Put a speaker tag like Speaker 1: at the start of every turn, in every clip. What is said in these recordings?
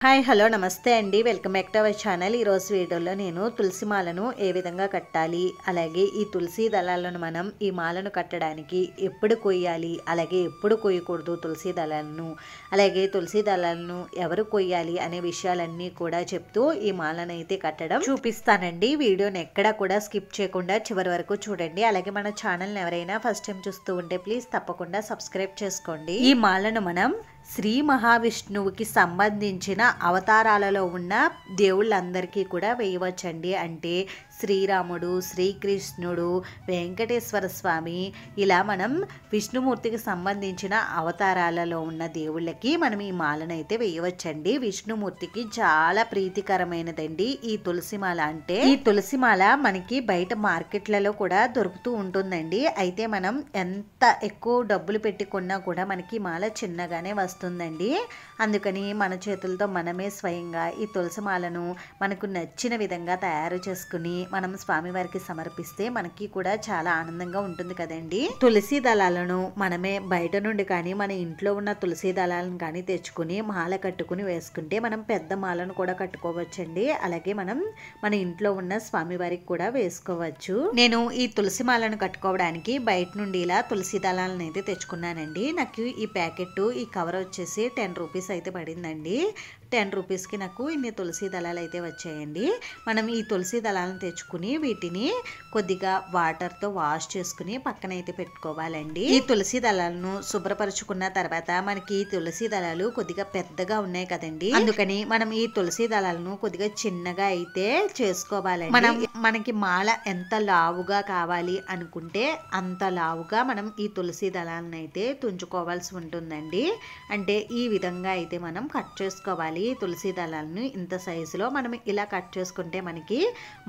Speaker 1: Hi hello నమస్తే అండి, welcome back to our channel. ఈరోజు వీడియోలో నేను తులసి మాలను ఏ విధంగా కట్టాలి, అలాగే ఈ తులసి దళాలను మనం ఈ మాలను కట్టడానికి ఎప్పుడు కొయ్యాలి, అలాగే ఎప్పుడు కొయ్యకూడదు తులసి దళాలను, అలాగే తులసి దళాలను ఎవరు కొయ్యాలి అనే విషయాలన్నీ కూడా చెప్తూ ఈ మాలను అయితే కట్టడం చూపిస్తానండి. వీడియోని ఎక్కడా కూడా స్కిప్ చేయకుండా చివరి వరకు చూడండి. అలాగే మన ఛానల్ని ఎవరైనా ఫస్ట్ టైం చూస్తూ ఉంటే ప్లీజ్ తప్పకుండా సబ్స్క్రైబ్ చేసుకోండి. ఈ మాలను మనం శ్రీ మహావిష్ణువుకి సంబంధించిన అవతారాలలో ఉన్న దేవుళ్ళందరికీ కూడా వేయవచ్చండి. అంటే శ్రీరాముడు, శ్రీకృష్ణుడు, వెంకటేశ్వర స్వామి, ఇలా మనం విష్ణుమూర్తికి సంబంధించిన అవతారాలలో ఉన్న దేవుళ్ళకి మనం ఈ మాలను అయితే వేయవచ్చండి. విష్ణుమూర్తికి చాలా ప్రీతికరమైనదండి ఈ తులసి మాల. అంటే ఈ తులసి మాల మనకి బయట మార్కెట్లలో కూడా దొరుకుతూ ఉంటుందండి. అయితే మనం ఎంత ఎక్కువ డబ్బులు పెట్టి కొన్నా కూడా మనకి మాల చిన్నగానే వస్తుందండి. అందుకని మన చేతులతో మనమే స్వయంగా ఈ తులసి మాలను మనకు నచ్చిన విధంగా తయారు చేసుకుని మనం స్వామివారికి సమర్పిస్తే మనకి కూడా చాలా ఆనందంగా ఉంటుంది కదండి. తులసి దళాలను మనమే బయట నుండి కానీ మన ఇంట్లో ఉన్న తులసి దళాలను కానీ తెచ్చుకుని మాల కట్టుకుని వేసుకుంటే మనం పెద్ద మాలను కూడా కట్టుకోవచ్చండి. అలాగే మనం మన ఇంట్లో ఉన్న స్వామివారికి కూడా వేసుకోవచ్చు. నేను ఈ తులసి మాలను కట్టుకోవడానికి బయట నుండి ఇలా తులసి దళాలను అయితే తెచ్చుకున్నానండి. నాకు ఈ ప్యాకెట్ ఈ కవర్ వచ్చేసి 10 రూపీస్ అయితే పడిందండి. 10 రూపీస్కి నాకు ఇన్ని తులసి దళాలు అయితే వచ్చాయండి. మనం ఈ తులసి దళాలను తెచ్చుకుని వీటిని కొద్దిగా వాటర్తో వాష్ చేసుకుని పక్కన అయితే పెట్టుకోవాలండి. ఈ తులసి దళాలను శుభ్రపరుచుకున్న తర్వాత మనకి ఈ తులసి దళాలు కొద్దిగా పెద్దగా ఉన్నాయి కదండి, అందుకని మనం ఈ తులసి దళాలను కొద్దిగా చిన్నగా అయితే చేసుకోవాలండి. మనకి మాల ఎంత లావుగా కావాలి అనుకుంటే అంత లావుగా మనం ఈ తులసి దళాలను అయితే తుంచుకోవాల్సి ఉంటుందండి. అంటే ఈ విధంగా అయితే మనం కట్ చేసుకోవాలి. తులసి దళాలను ఇంత సైజులో మనం ఇలా కట్ చేసుకుంటే మనకి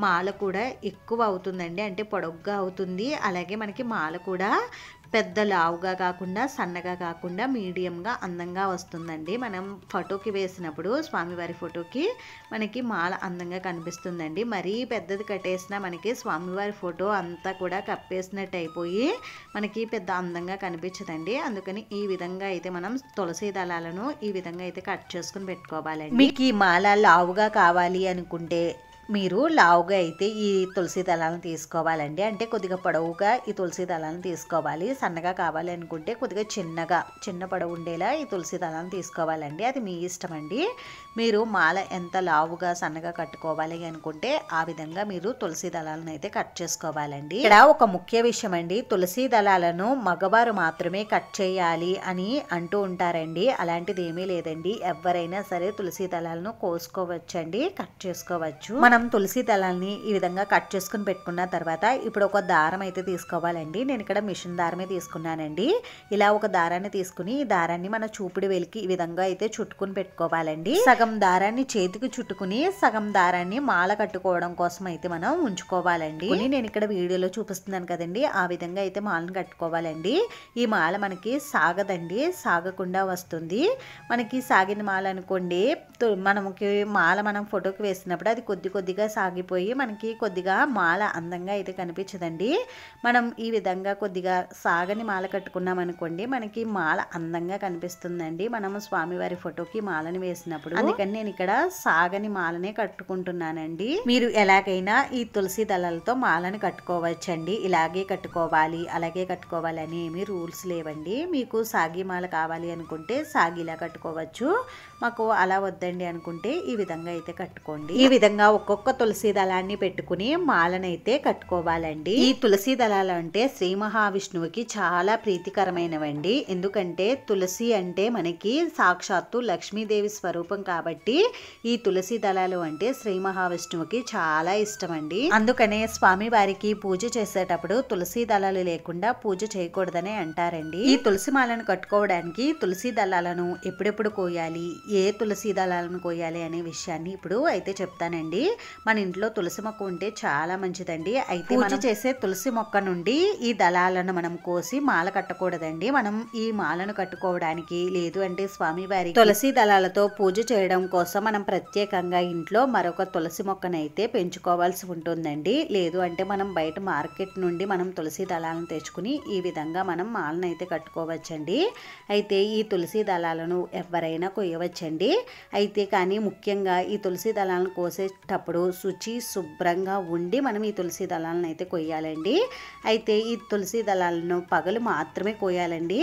Speaker 1: మాల కూడా ఎక్కువ అవుతుందండి, అంటే పొడవుగా అవుతుంది. అలాగే మనకి మాల కూడా పెద్ద లావుగా కాకుండా సన్నగా కాకుండా మీడియంగా అందంగా వస్తుందండి. మనం ఫోటోకి వేసినప్పుడు స్వామివారి ఫోటోకి మనకి మాల అందంగా కనిపిస్తుందండి. మరీ పెద్దది కట్టేసినా మనకి స్వామివారి ఫోటో అంతా కూడా కప్పేసినట్టు అయిపోయి మనకి పెద్ద అందంగా కనిపించదండి. అందుకని ఈ విధంగా అయితే మనం తులసి దళాలను ఈ విధంగా అయితే కట్ చేసుకుని పెట్టుకోవాలండి. మీకు ఈ మాల లావుగా కావాలి అనుకుంటే మీరు లావుగా అయితే ఈ తులసి దళాలను తీసుకోవాలండి. అంటే కొద్దిగా పొడవుగా ఈ తులసి దళాలను తీసుకోవాలి. సన్నగా కావాలి అనుకుంటే కొద్దిగా చిన్న పొడవు ఉండేలా ఈ తులసి దళాలను తీసుకోవాలండి. అది మీ ఇష్టం అండి. మీరు మాల ఎంత లావుగా సన్నగా కట్టుకోవాలి అనుకుంటే ఆ విధంగా మీరు తులసి దళాలను అయితే కట్ చేసుకోవాలండి. ఇక్కడ ఒక ముఖ్య విషయం అండి, తులసి దళాలను మగవారు మాత్రమే కట్ చేయాలి అని అంటూ ఉంటారండి. అలాంటిది ఏమీ లేదండి. ఎవరైనా సరే తులసి దళాలను కోసుకోవచ్చండి, కట్ చేసుకోవచ్చు. మనం తులసి దళాలని ఈ విధంగా కట్ చేసుకుని పెట్టుకున్న తర్వాత ఇప్పుడు ఒక దారం అయితే తీసుకోవాలండి. నేను ఇక్కడ మిషన్ దారమే తీసుకున్నానండి. ఇలా ఒక దారాన్ని తీసుకుని ఈ దారాన్ని మన చూపుడు వేలికి ఈ విధంగా అయితే చుట్టుకుని పెట్టుకోవాలండి. సగం దారాన్ని చేతికి చుట్టుకుని సగం దారాన్ని మాల కట్టుకోవడం కోసం అయితే మనం ఉంచుకోవాలండి. నేను ఇక్కడ వీడియోలో చూపిస్తున్నాను కదండి, ఆ విధంగా అయితే మాలను కట్టుకోవాలండి. ఈ మాల మనకి సాగదండి, సాగకుండా వస్తుంది. మనకి సాగిన మాల అనుకోండి, మనకి మాల మనం ఫోటోకి వేసినప్పుడు అది కొద్దిగా సాగిపోయి మనకి కొద్దిగా మాల అందంగా అయితే కనిపించదండి. మనం ఈ విధంగా కొద్దిగా సాగని మాల కట్టుకున్నాం అనుకోండి, మనకి మాల అందంగా కనిపిస్తుందండి మనం స్వామివారి ఫోటోకి మాలను వేసినప్పుడు. అందుకని నేను ఇక్కడ సాగని మాలనే కట్టుకుంటున్నానండి. మీరు ఎలాగైనా ఈ తులసి దళాలతో మాలను కట్టుకోవచ్చండి. ఇలాగే కట్టుకోవాలి అలాగే కట్టుకోవాలి అని ఏమీ రూల్స్ లేవండి. మీకు సాగి మాల కావాలి అనుకుంటే సాగిలా కట్టుకోవచ్చు. మాకు అలా వద్దండి అనుకుంటే ఈ విధంగా అయితే కట్టుకోండి. ఈ విధంగా ఒక్కొక్క తులసి దళాన్ని పెట్టుకుని మాలనైతే కట్టుకోవాలండి. ఈ తులసి దళాలు అంటే శ్రీ మహావిష్ణువుకి చాలా ప్రీతికరమైనవండి. ఎందుకంటే తులసి అంటే మనకి సాక్షాత్తు లక్ష్మీదేవి స్వరూపం కాబట్టి ఈ తులసి దళాలు అంటే శ్రీ మహావిష్ణువుకి చాలా ఇష్టం అండి. అందుకనే స్వామి వారికి పూజ చేసేటప్పుడు తులసి దళాలు లేకుండా పూజ చేయకూడదని అంటారండి. ఈ తులసి మాలను కట్టుకోవడానికి తులసి దళాలను ఎప్పుడెప్పుడు కోయాలి, ఏ తులసి దళాలను కోయాలి అనే విషయాన్ని ఇప్పుడు అయితే చెప్తానండి. మన ఇంట్లో తులసి మొక్క ఉంటే చాలా మంచిదండి. అయితే పూజ చేసే తులసి మొక్క నుండి ఈ దళాలను మనం కోసి మాల కట్టకూడదండి. మనం ఈ మాలను కట్టుకోవడానికి లేదు అంటే స్వామివారి తులసి దళాలతో పూజ చేయడం కోసం మనం ప్రత్యేకంగా ఇంట్లో మరొక తులసి మొక్కనైతే పెంచుకోవాల్సి ఉంటుందండి. లేదు అంటే మనం బయట మార్కెట్ నుండి మనం తులసి దళాలను తెచ్చుకుని ఈ విధంగా మనం మాలను అయితే కట్టుకోవచ్చండి. అయితే ఈ తులసి దళాలను ఎవరైనా కొయ్యవచ్చండి. అయితే కానీ ముఖ్యంగా ఈ తులసి దళాలను కోసేటప్పుడు శుభ్రంగా ఉండి మనం ఈ తులసి దళాలను అయితే కొయ్యాలండి. అయితే ఈ తులసి దళాలను పగలు మాత్రమే కోయాలండి.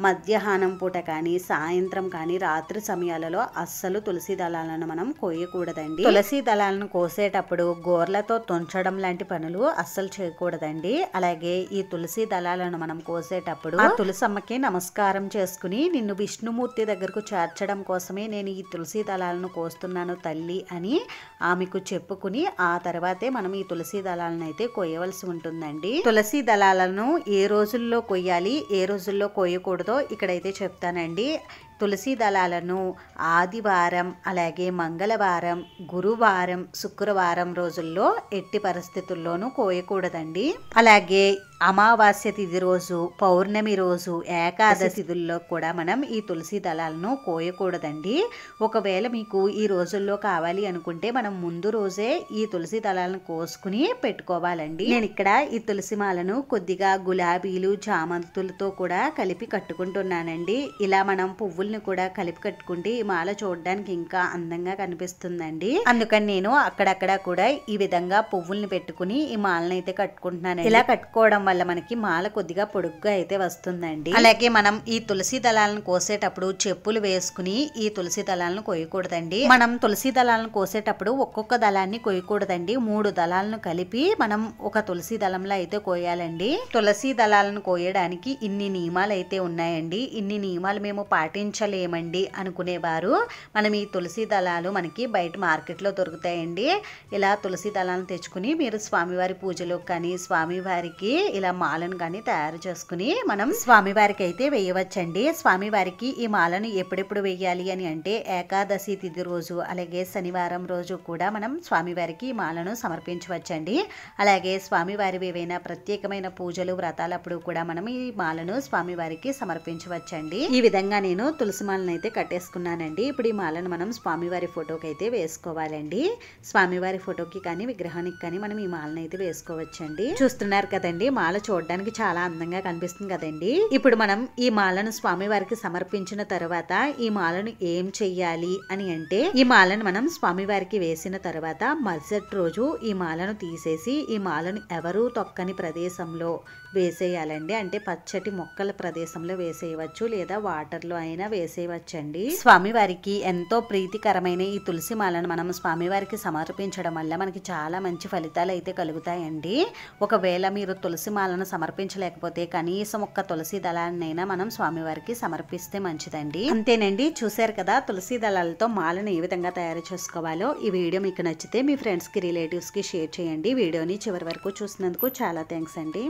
Speaker 1: మధ్యాహ్నం పూట కానీ సాయంత్రం కానీ రాత్రి సమయాలలో అస్సలు తులసి దళాలను మనం కోయకూడదండి. తులసి దళాలను కోసేటప్పుడు గోర్లతో తుంచడం లాంటి పనులు అస్సలు చేయకూడదండి. అలాగే ఈ తులసి దళాలను మనం కోసేటప్పుడు ఆ తులసమ్మకి నమస్కారం చేసుకుని నిన్ను విష్ణుమూర్తి దగ్గరకు చేర్చడం కోసమే నేను ఈ తులసి దళాలను కోస్తున్నాను తల్లి అని ఆమెకు చెప్పుకుని ఆ తర్వాతే మనం ఈ తులసి దళాలను అయితే కోయవలసి ఉంటుందండి. తులసి దళాలను ఏ రోజుల్లో కొయ్యాలి ఏ రోజుల్లో కోయకూడదో ఇక్కడైతే చెప్తానండి. తులసి దళాలను ఆదివారం అలాగే మంగళవారం గురువారం శుక్రవారం రోజుల్లో ఎట్టి పరిస్థితుల్లోనూ కోయకూడదండి. అలాగే అమావాస్య తిథి రోజు పౌర్ణమి రోజు ఏకాదశి తిథుల్లో కూడా మనం ఈ తులసి దళాలను కోయకూడదండి. ఒకవేళ మీకు ఈ రోజుల్లో కావాలి అనుకుంటే మనం ముందు రోజే ఈ తులసి దళాలను కోసుకుని పెట్టుకోవాలండి. నేను ఇక్కడ ఈ తులసి మాలను కొద్దిగా గులాబీలు చామంతులతో కూడా కలిపి కట్టుకుంటున్నానండి. ఇలా మనం పువ్వుల్ని కూడా కలిపి కట్టుకుంటే ఈ మాల చూడడానికి ఇంకా అందంగా కనిపిస్తుందండి. అందుకని నేను అక్కడక్కడ కూడా ఈ విధంగా పువ్వుల్ని పెట్టుకుని ఈ మాలను అయితే కట్టుకుంటున్నాను. ఇలా కట్టుకోవడం వల్ల మనకి మాల కొద్దిగా పొడుగ్గా అయితే వస్తుందండి. అలాగే మనం ఈ తులసి దళాలను కోసేటప్పుడు చెప్పులు వేసుకుని ఈ తులసి దళాలను కోయకూడదండి. మనం తులసి దళాలను కోసేటప్పుడు ఒక్కొక్క దళాన్ని కోయకూడదండి. 3 దళాలను కలిపి మనం ఒక తులసి దళంలో అయితే కోయాలండి. తులసి దళాలను కోయడానికి ఇన్ని నియమాలు అయితే ఉన్నాయండి. ఇన్ని నియమాలు మేము పాటించలేమండి అనుకునేవారు మనం ఈ తులసి దళాలు మనకి బయట మార్కెట్లో దొరుకుతాయండి. ఇలా తులసి దళాలను తెచ్చుకుని మీరు స్వామివారి పూజలో కానీ స్వామివారికి ఇలా మాలను కానీ తయారు చేసుకుని మనం స్వామివారికి అయితే వేయవచ్చండి. స్వామివారికి ఈ మాలను ఎప్పుడెప్పుడు వేయాలి అని అంటే ఏకాదశి తిథి రోజు అలాగే శనివారం రోజు కూడా మనం స్వామివారికి ఈ మాలను సమర్పించవచ్చండి. అలాగే స్వామివారి ఏవైనా ప్రత్యేకమైన పూజలు వ్రతాలప్పుడు కూడా మనం ఈ మాలను స్వామివారికి సమర్పించవచ్చండి. ఈ విధంగా నేను తులసి మాలను అయితే కట్టేసుకున్నానండి. ఇప్పుడు ఈ మాలను మనం స్వామివారి ఫోటోకి అయితే వేసుకోవాలండి. స్వామివారి ఫోటోకి కానీ విగ్రహానికి కానీ మనం ఈ మాలను అయితే వేసుకోవచ్చండి. చూస్తున్నారు కదండి మాల చూడడానికి చాలా అందంగా కనిపిస్తుంది కదండి. ఇప్పుడు మనం ఈ మాలను స్వామివారికి సమర్పించిన తర్వాత ఈ మాలను ఏం చెయ్యాలి అని అంటే ఈ మాలను మనం స్వామివారికి వేసిన తర్వాత మరుసటి రోజు ఈ మాలను తీసేసి ఈ మాలను ఎవరూ తొక్కని ప్రదేశంలో వేసేయాలండి. అంటే పచ్చటి మొక్కల ప్రదేశంలో వేసేయవచ్చు లేదా వాటర్లో అయినా వేసేయవచ్చండి. స్వామివారికి ఎంతో ప్రీతికరమైన ఈ తులసి మాలను మనం స్వామివారికి సమర్పించడం వల్ల మనకి చాలా మంచి ఫలితాలు అయితే కలుగుతాయండి. ఒకవేళ మీరు తులసి మాలను సమర్పించలేకపోతే కనీసం ఒక్క తులసి దళాన్నైనా మనం స్వామివారికి సమర్పిస్తే మంచిదండి. అంతేనండి. చూశారు కదా తులసి దళాలతో మాలను ఏ విధంగా తయారు చేసుకోవాలో. ఈ వీడియో మీకు నచ్చితే మీ ఫ్రెండ్స్కి రిలేటివ్స్కి షేర్ చేయండి. వీడియోని చివరి వరకు చూసినందుకు చాలా థ్యాంక్స్ అండి.